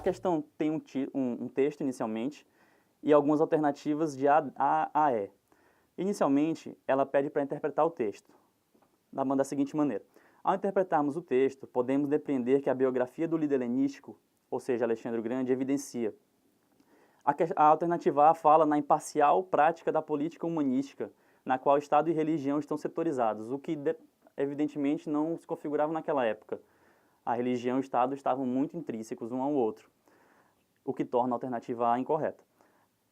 questão tem um texto inicialmente e algumas alternativas de A a E. Inicialmente, ela pede para interpretar o texto da seguinte maneira. Ao interpretarmos o texto, podemos depreender que a biografia do líder helenístico, ou seja, Alexandre o Grande, evidencia. A alternativa A fala na imparcial prática da política humanística, na qual Estado e religião estão setorizados, o que evidentemente não se configurava naquela época. A religião e o Estado estavam muito intrínsecos um ao outro, o que torna a alternativa A incorreta.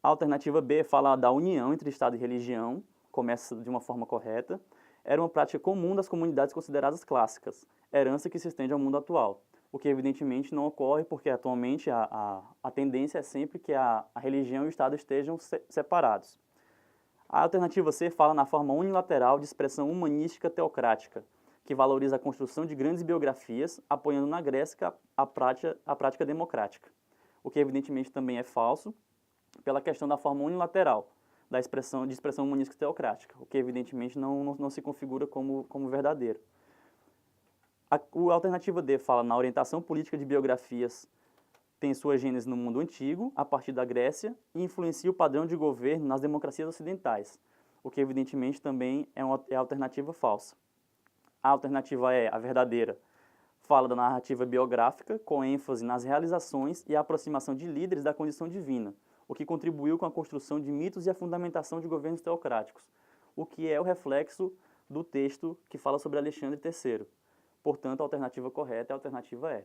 A alternativa B fala da união entre Estado e religião, começa de uma forma correta. Era uma prática comum das comunidades consideradas clássicas, herança que se estende ao mundo atual, o que evidentemente não ocorre porque atualmente a tendência é sempre que a religião e o Estado estejam separados. A alternativa C fala na forma unilateral de expressão humanística teocrática, que valoriza a construção de grandes biografias, apoiando na Grécia a prática democrática, o que evidentemente também é falso pela questão da forma unilateral, de expressão humanística teocrática, o que evidentemente não se configura como verdadeiro. A alternativa D fala na orientação política de biografias, tem sua gênese no mundo antigo, a partir da Grécia, e influencia o padrão de governo nas democracias ocidentais, o que evidentemente também é a alternativa falsa. A alternativa E, a verdadeira, fala da narrativa biográfica, com ênfase nas realizações e a aproximação de líderes da condição divina, o que contribuiu com a construção de mitos e a fundamentação de governos teocráticos, o que é o reflexo do texto que fala sobre Alexandre III. Portanto, a alternativa correta é a alternativa E.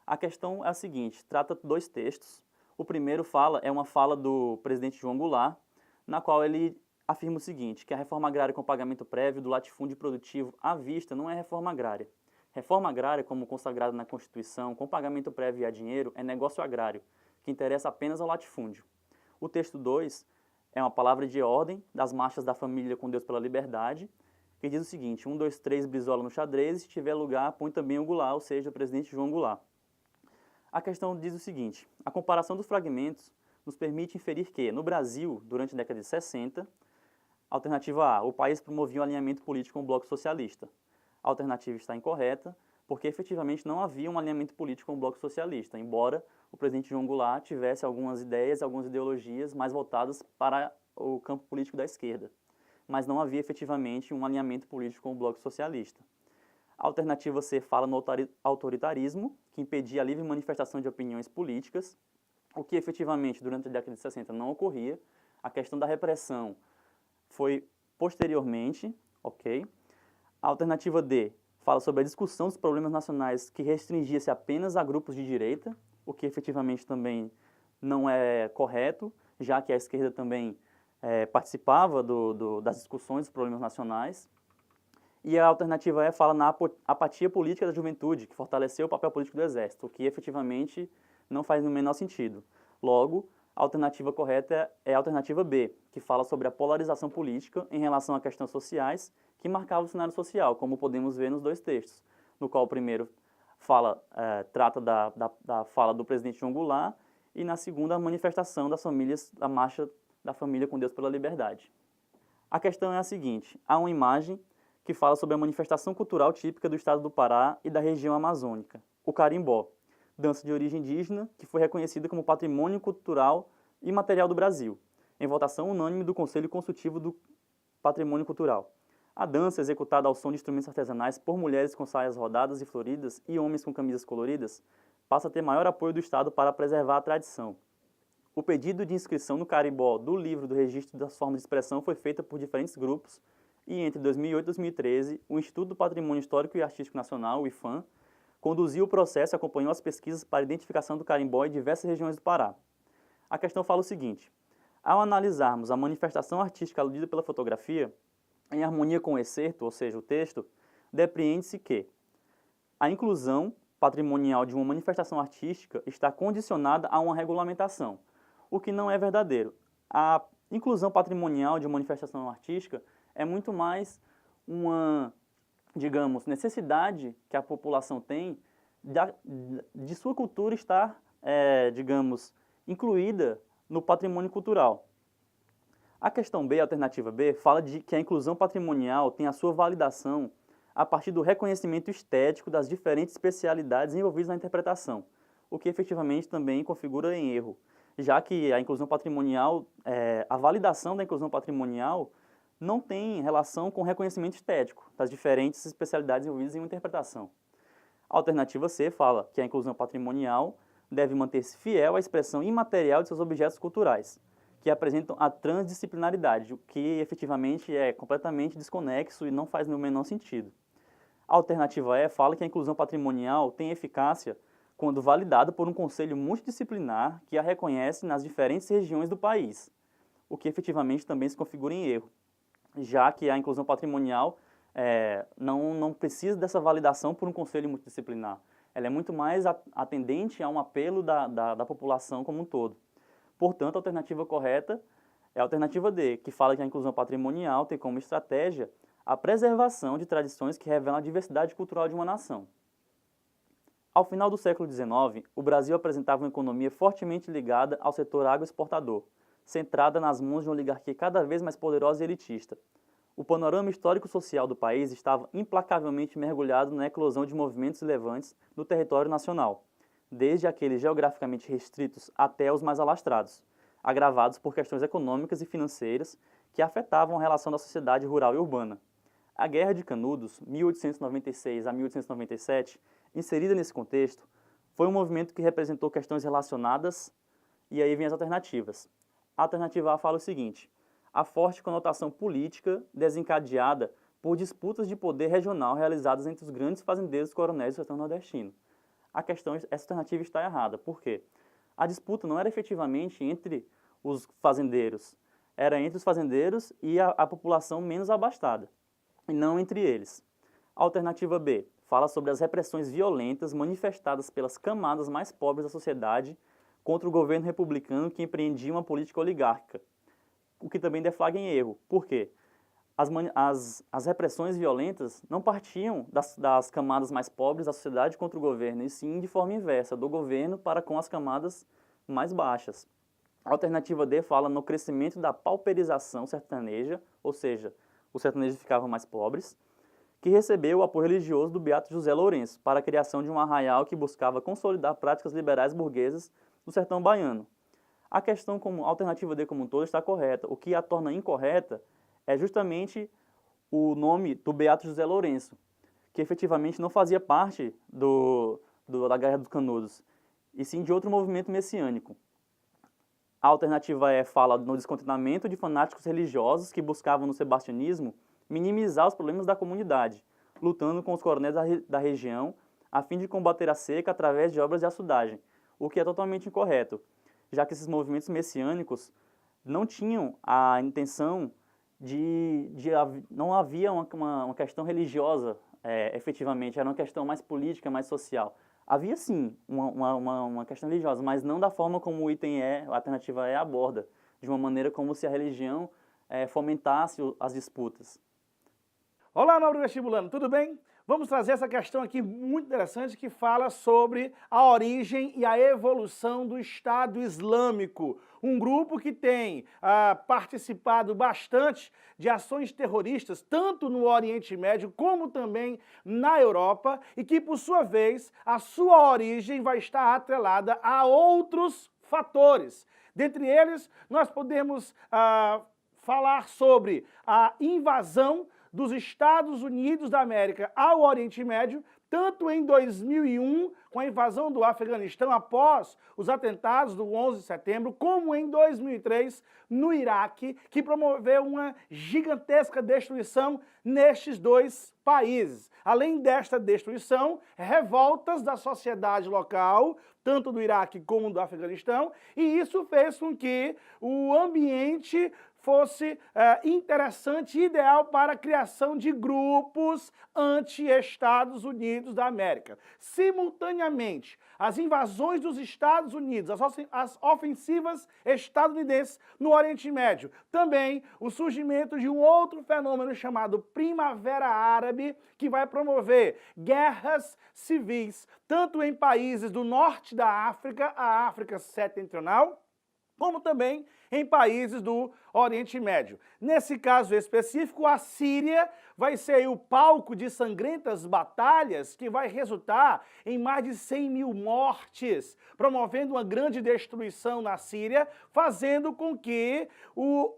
A questão é a seguinte, trata dois textos. O primeiro é uma fala do presidente João Goulart, na qual ele afirma o seguinte, que a reforma agrária com pagamento prévio do latifúndio produtivo à vista não é reforma agrária. Reforma agrária, como consagrada na Constituição, com pagamento prévio e a dinheiro, é negócio agrário, que interessa apenas ao latifúndio. O texto 2 é uma palavra de ordem das marchas da família com Deus pela liberdade, que diz o seguinte, 1, 2, 3, Brizola no xadrez, e se tiver lugar, põe também o Goulart, ou seja, o presidente João Goulart. A questão diz o seguinte, a comparação dos fragmentos nos permite inferir que, no Brasil, durante a década de 60, alternativa A, o país promovia um alinhamento político com o Bloco Socialista. A alternativa está incorreta, porque efetivamente não havia um alinhamento político com o Bloco Socialista, embora o presidente João Goulart tivesse algumas ideias, algumas ideologias mais voltadas para o campo político da esquerda, mas não havia efetivamente um alinhamento político com o Bloco Socialista. A alternativa C fala no autoritarismo, que impedia a livre manifestação de opiniões políticas, o que efetivamente durante a década de 60 não ocorria. A questão da repressão foi posteriormente, ok? A alternativa D fala sobre a discussão dos problemas nacionais que restringia-se apenas a grupos de direita, o que efetivamente também não é correto, já que a esquerda também participava das discussões dos problemas nacionais. E a alternativa E fala na apatia política da juventude, que fortaleceu o papel político do Exército, o que efetivamente não faz no menor sentido. Logo, a alternativa correta é a alternativa B, que fala sobre a polarização política em relação a questões sociais que marcavam o cenário social, como podemos ver nos dois textos, no qual o primeiro trata da fala do presidente João Goulart e na segunda a manifestação das famílias, da marcha da família com Deus pela liberdade. A questão é a seguinte, há uma imagem que fala sobre a manifestação cultural típica do estado do Pará e da região amazônica, o carimbó, dança de origem indígena que foi reconhecida como patrimônio cultural imaterial do Brasil, em votação unânime do Conselho Consultivo do Patrimônio Cultural. A dança, executada ao som de instrumentos artesanais por mulheres com saias rodadas e floridas e homens com camisas coloridas, passa a ter maior apoio do Estado para preservar a tradição. O pedido de inscrição no carimbó do livro do registro das formas de expressão foi feito por diferentes grupos e entre 2008 e 2013, o Instituto do Patrimônio Histórico e Artístico Nacional, o IPHAN, conduziu o processo e acompanhou as pesquisas para a identificação do carimbó em diversas regiões do Pará. A questão fala o seguinte, ao analisarmos a manifestação artística aludida pela fotografia, em harmonia com o excerto, ou seja, o texto, depreende-se que a inclusão patrimonial de uma manifestação artística está condicionada a uma regulamentação, o que não é verdadeiro. A inclusão patrimonial de uma manifestação artística é muito mais uma, digamos, necessidade que a população tem de sua cultura estar, digamos, incluída no patrimônio cultural. A questão B, a alternativa B, fala de que a inclusão patrimonial tem a sua validação a partir do reconhecimento estético das diferentes especialidades envolvidas na interpretação, o que efetivamente também configura em erro, já que a inclusão patrimonial, a validação da inclusão patrimonial não tem relação com o reconhecimento estético das diferentes especialidades envolvidas em uma interpretação. A alternativa C fala que a inclusão patrimonial deve manter-se fiel à expressão imaterial de seus objetos culturais, que apresentam a transdisciplinaridade, o que efetivamente é completamente desconexo e não faz no menor sentido. A alternativa E fala que a inclusão patrimonial tem eficácia quando validada por um conselho multidisciplinar que a reconhece nas diferentes regiões do país, o que efetivamente também se configura em erro, já que a inclusão patrimonial não precisa dessa validação por um conselho multidisciplinar. Ela é muito mais atendente a um apelo da população como um todo. Portanto, a alternativa correta é a alternativa D, que fala que a inclusão patrimonial tem como estratégia a preservação de tradições que revelam a diversidade cultural de uma nação. Ao final do século XIX, o Brasil apresentava uma economia fortemente ligada ao setor agroexportador, centrada nas mãos de uma oligarquia cada vez mais poderosa e elitista. O panorama histórico-social do país estava implacavelmente mergulhado na eclosão de movimentos relevantes no território nacional, desde aqueles geograficamente restritos até os mais alastrados, agravados por questões econômicas e financeiras que afetavam a relação da sociedade rural e urbana. A Guerra de Canudos, 1896 a 1897, inserida nesse contexto, foi um movimento que representou questões relacionadas, e aí vem as alternativas. A alternativa A fala o seguinte: a forte conotação política desencadeada por disputas de poder regional realizadas entre os grandes fazendeiros coronéis do sertão nordestino. Essa alternativa está errada. Por quê? A disputa não era efetivamente entre os fazendeiros, era entre os fazendeiros e a população menos abastada, e não entre eles. A alternativa B fala sobre as repressões violentas manifestadas pelas camadas mais pobres da sociedade contra o governo republicano que empreendia uma política oligárquica, o que também deflagra em erro. Por quê? As repressões violentas não partiam das camadas mais pobres da sociedade contra o governo, e sim de forma inversa, do governo para com as camadas mais baixas. A alternativa D fala no crescimento da pauperização sertaneja, ou seja, os sertanejos ficavam mais pobres, que recebeu o apoio religioso do beato José Lourenço para a criação de um arraial que buscava consolidar práticas liberais burguesas no sertão baiano. A questão a alternativa D como um todo está correta. O que a torna incorreta é justamente o nome do beato José Lourenço, que efetivamente não fazia parte da Guerra dos Canudos, e sim de outro movimento messiânico. A alternativa E fala no descontentamento de fanáticos religiosos que buscavam no sebastianismo minimizar os problemas da comunidade, lutando com os coronéis da região a fim de combater a seca através de obras de açudagem, o que é totalmente incorreto, já que esses movimentos messiânicos não tinham a intenção não havia uma questão religiosa efetivamente, era uma questão mais política, mais social. Havia sim uma questão religiosa, mas não da forma como o item a alternativa E aborda, de uma maneira como se a religião fomentasse as disputas. Olá, nobre vestibulando, tudo bem? Vamos trazer essa questão aqui muito interessante que fala sobre a origem e a evolução do Estado Islâmico, um grupo que tem participado bastante de ações terroristas, tanto no Oriente Médio como também na Europa, e que, por sua vez, a sua origem vai estar atrelada a outros fatores. Dentre eles, nós podemos falar sobre a invasão dos Estados Unidos da América ao Oriente Médio, tanto em 2001, com a invasão do Afeganistão após os atentados do 11 de setembro, como em 2003, no Iraque, que promoveu uma gigantesca destruição nestes dois países. Além desta destruição, revoltas da sociedade local, tanto do Iraque como do Afeganistão, e isso fez com que o ambiente fosse interessante e ideal para a criação de grupos anti-Estados Unidos da América. Simultaneamente, as invasões dos Estados Unidos, as ofensivas estadunidenses no Oriente Médio, também o surgimento de um outro fenômeno chamado Primavera Árabe, que vai promover guerras civis, tanto em países do norte da África, a África setentrional, como também em países do Oriente Médio. Nesse caso específico, a Síria vai ser aí o palco de sangrentas batalhas que vai resultar em mais de 100 mil mortes, promovendo uma grande destruição na Síria, fazendo com que o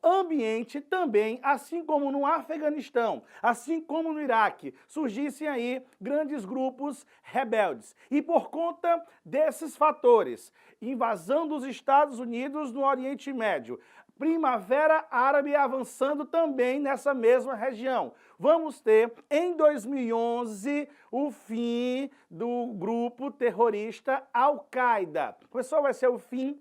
ambiente também, assim como no Afeganistão, assim como no Iraque, surgissem aí grandes grupos rebeldes. E por conta desses fatores, invasão dos Estados Unidos no Oriente Médio, Primavera Árabe avançando também nessa mesma região. Vamos ter, em 2011, o fim do grupo terrorista Al-Qaeda. Pessoal, vai ser o fim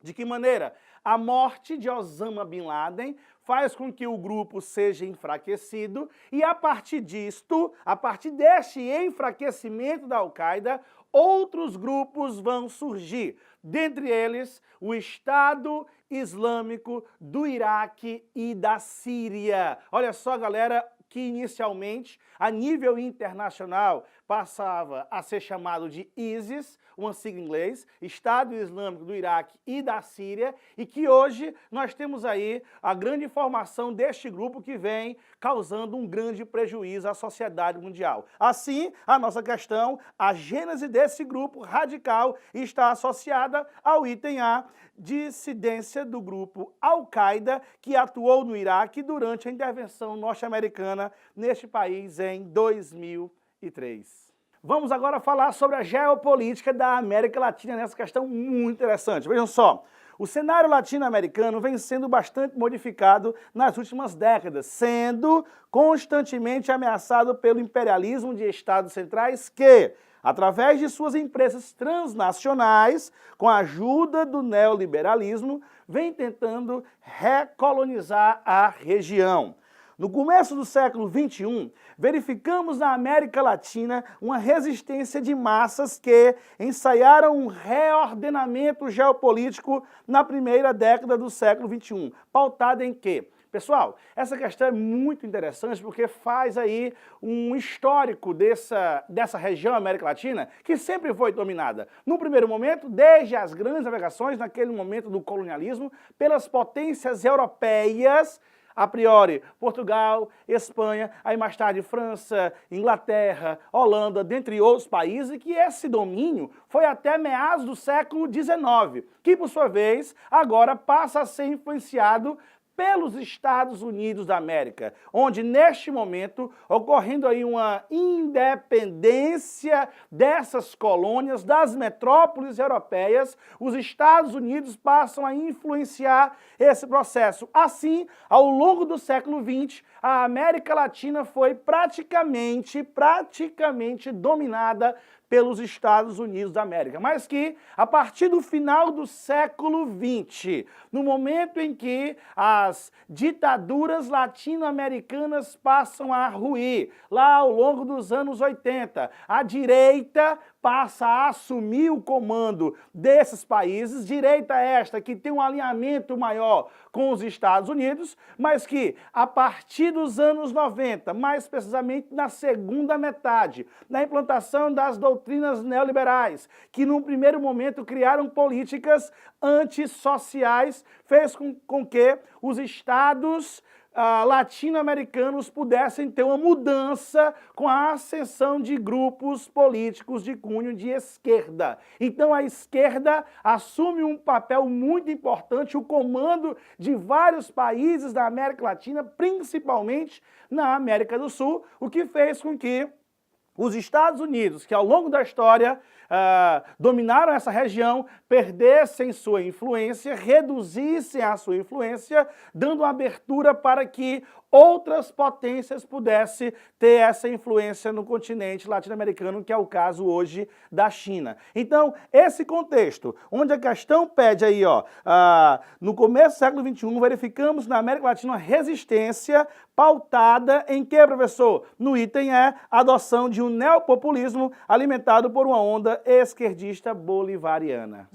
de que maneira? A morte de Osama Bin Laden faz com que o grupo seja enfraquecido e a partir deste enfraquecimento da Al-Qaeda, outros grupos vão surgir. Dentre eles, o Estado Islâmico do Iraque e da Síria. Olha só, galera, que inicialmente, a nível internacional, passava a ser chamado de ISIS, uma sigla em inglês, Estado Islâmico do Iraque e da Síria, e que hoje nós temos aí a grande formação deste grupo que vem causando um grande prejuízo à sociedade mundial. Assim, a nossa questão, a gênese desse grupo radical está associada ao item A, dissidência do grupo Al-Qaeda, que atuou no Iraque durante a intervenção norte-americana neste país em 2003. Vamos agora falar sobre a geopolítica da América Latina nessa questão muito interessante. Vejam só, o cenário latino-americano vem sendo bastante modificado nas últimas décadas, sendo constantemente ameaçado pelo imperialismo de estados centrais que, através de suas empresas transnacionais, com a ajuda do neoliberalismo, vem tentando recolonizar a região. No começo do século XXI, verificamos na América Latina uma resistência de massas que ensaiaram um reordenamento geopolítico na primeira década do século XXI, pautada em quê? Pessoal, essa questão é muito interessante porque faz aí um histórico dessa região América Latina que sempre foi dominada, no primeiro momento, desde as grandes navegações, naquele momento do colonialismo, pelas potências europeias, a priori, Portugal, Espanha, aí mais tarde França, Inglaterra, Holanda, dentre outros países, e que esse domínio foi até meados do século XIX, que por sua vez agora passa a ser influenciado pelos Estados Unidos da América, onde neste momento, ocorrendo aí uma independência dessas colônias, das metrópoles europeias, os Estados Unidos passam a influenciar esse processo. Assim, ao longo do século XX, a América Latina foi praticamente dominada pelos Estados Unidos da América, mas que, a partir do final do século XX, no momento em que as ditaduras latino-americanas passam a ruir, lá ao longo dos anos 80, a direita passa a assumir o comando desses países, direita esta que tem um alinhamento maior com os Estados Unidos, mas que, a partir dos anos 90, mais precisamente na segunda metade, na implantação das doutrinas neoliberais, que num primeiro momento criaram políticas antissociais, fez com que os estados latino-americanos pudessem ter uma mudança com a ascensão de grupos políticos de cunho de esquerda. Então a esquerda assume um papel muito importante, o comando de vários países da América Latina, principalmente na América do Sul, o que fez com que os Estados Unidos, que ao longo da história dominaram essa região, perdessem sua influência, reduzissem a sua influência, dando abertura para que outras potências pudessem ter essa influência no continente latino-americano, que é o caso hoje da China. Então, esse contexto, onde a questão pede aí, no começo do século XXI, verificamos na América Latina uma resistência pautada em que, professor? No item E, adoção de um neopopulismo alimentado por uma onda esquerdista bolivariana.